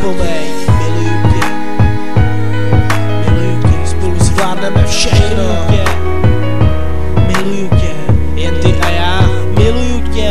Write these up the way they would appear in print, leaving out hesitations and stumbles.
nezapomeň, miluju tě, spolu zvládneme všechno. Miluju tě, jen ty a já, miluju tě,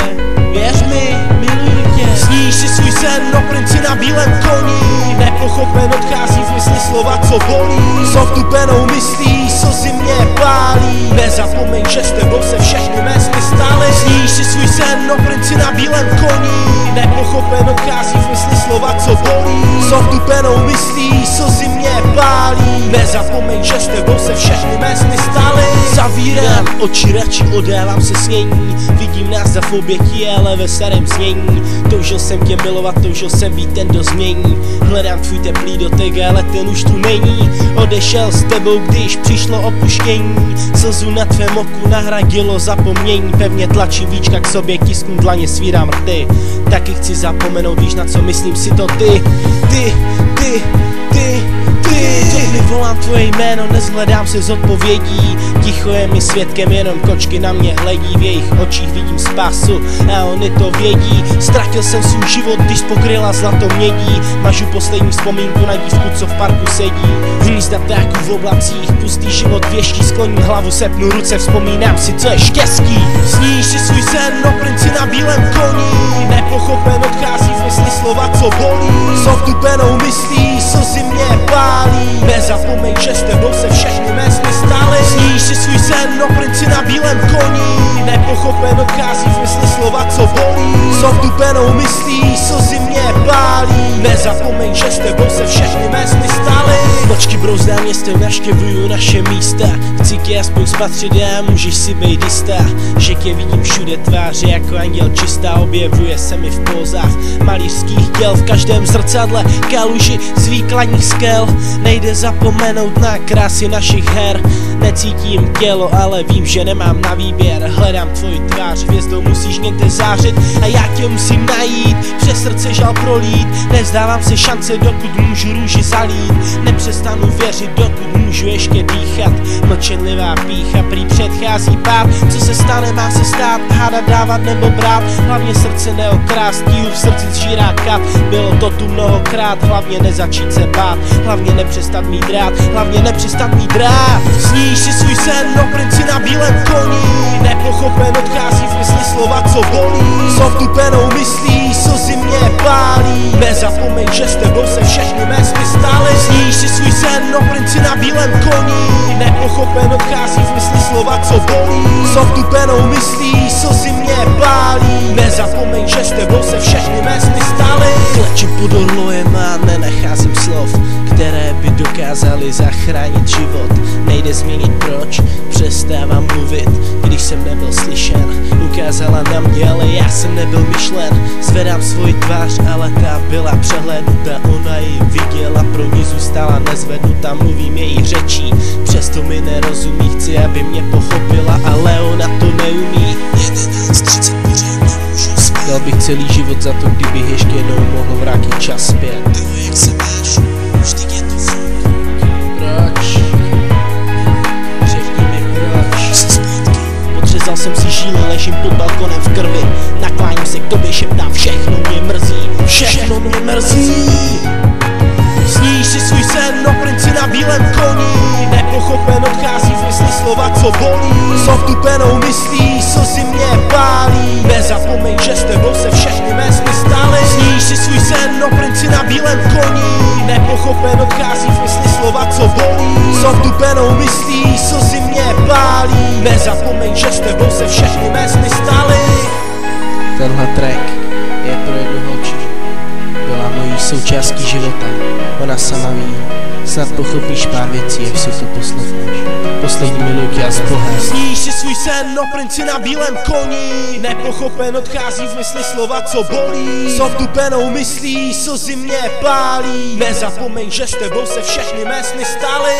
věř mi, miluju tě. Sníš si svůj sen o princi na bílém koni, nepochopen odchází v mysli slova, co bolí. Co vtupenou myslí, slzy mě pálí, nezapomeň, že s tebou se všechny mé sny stály. Sníš si svůj sen o princi na bílém koni, nepochopen odchází v mysli slova, co bolí. Co vtupenou myslí, slzy mě pálí, nezapomeň, že s tebou se všechny mé sny stály. Zavírám oči, radši odávám se snění, vidím nás za v obětí, ale ve starém znění. Toužil jsem tě milovat, toužil jsem být ten, kdo změní. Hledám tvůj teplý dotek, ale ten už tu není. Odešel s tebou, když přišlo opuštění. Slzu na tvém oku nahradilo zapomnění. Pevně tlačím víčka k sobě, tisknu dlaně, svírám rty. Taky chci zapomenout, víš na co myslím, si to ty. Mi volám tvoje jméno, nezhledám se zodpovědí. Ticho je mi svědkem, jenom kočky na mě hledí. V jejich očích vidím spásu a oni to vědí. Ztratil jsem svůj život, když pokryla zlato mědí. Mažu poslední vzpomínku na dívku, co v parku sedí. Hnízda ptáků v oblacích, pustý život věští. Skloním hlavu, sepnu ruce, vzpomínám si, co je štěstí. Sníš si svůj sen o princi na bílém koni, nepochopen odchází v mysli slova, co bolí. Co vtupenou myslí, slzy mě pálí, nezapomeň, že s tebou se všechny mé sny stály. Sníš si svůj sen o princi na bílém koni, nepochopen odchází v mysli slova, co bolí. Co vtupenou myslí, slzy mě pálí, nezapomeň, že s tebou se všechny mé sny stály. Nočky brouzdá městem, navštěvuju naše místa. Chci tě aspoň spatřit a můžeš si být jistá, že tě vidím všude tváře jako anděl čistá. Objevuje se mi v pózách malířských děl, v každém zrcadle kaluži z výkladních skel. Nejde zapomenout na krásy našich her. Necítím tělo, ale vím, že nemám na výběr. Hledám tvoji tvář, hvězdou musíš někde zářit a já tě musím najít, přes srdce žal prolít. Nezdávám si šance, dokud můžu růži zalít. Nepřestanu věřit, dokud můžu ještě dýchat. Mlčenlivá pýcha prý předchází pád. Co se stane, má se stát, hádat, dávat nebo brát. Hlavně srdce neokrást, tíhu v srdci zžírá kat. Bylo to tu mnohokrát, hlavně nezačít se bát. Hlavně nepřestat mít rád, hlavně nepřestat mít rád. Sníš si svůj sen o princi na bílém koni, nepochopen odchází v mysli slova, co bolí. Co vtupenou myslí, slzy mě pálí, nezapomeň, že s tebou se všechny mé sny stály. Sníš si svůj sen o princi na bílém koni, nepochopen odchází v mysli slova, co bolí. Co vtupenou myslí, slzy mě pálí, nezapomeň, že s tebou se všechny mé sny stály. Klečím pod orlojem a nenacházím slov, které by dokázaly zachránit život. Nejde změnit proč, přestávám mluvit, když jsem nebyl slyšen. Ukázala na mě, ale já jsem nebyl myšlen. Zvedám svoji tvář, ale ta byla přehlédnuta. Ona ji viděla, pro ní zůstala nezvednuta. Mluvím její řečí, přesto mi nerozumí. Chci, aby mě pochopila, ale ona to neumí. 11:30 pořád nemůžu spát. Dal bych celý život za to, kdybych ještě jednou mohl vrátit čas zpět. Jak se máš? Už teď je to furt. Proč? Řekni mi proč. Podřezal jsem si žíly, ležím pod balkonem v krvi. Nakláním se k tobě, šeptám, všechno mě mrzí. Všechno mě mrzí. Sníš si svůj sen o princi na bílém koni, nepochopen odchází v mysli slova, co bolí. Co vtupenou myslí, slzy mě pálí, nezapomeň, že s tebou se všechny mé sny stály. Sníš si svůj sen o princi na bílém koni, nepochopen odchází v mysli slova, co bolí. Co vtupenou myslí, slzy mě pálí, nezapomeň, že s tebou se všechny mé sny stály. Tenhle track je pro jednu holčičku, byla mojí součástí života. Ona sama ví, snad pochopíš pár věcí, jak si to poslechneš. Poslední minuty a s Bohem. Sníš si svůj sen o princi na bílém koni, nepochopen odchází v mysli slova, co bolí. Co vtupenou myslí, slzy mě pálí, nezapomeň, že s tebou se všechny mé sny stály.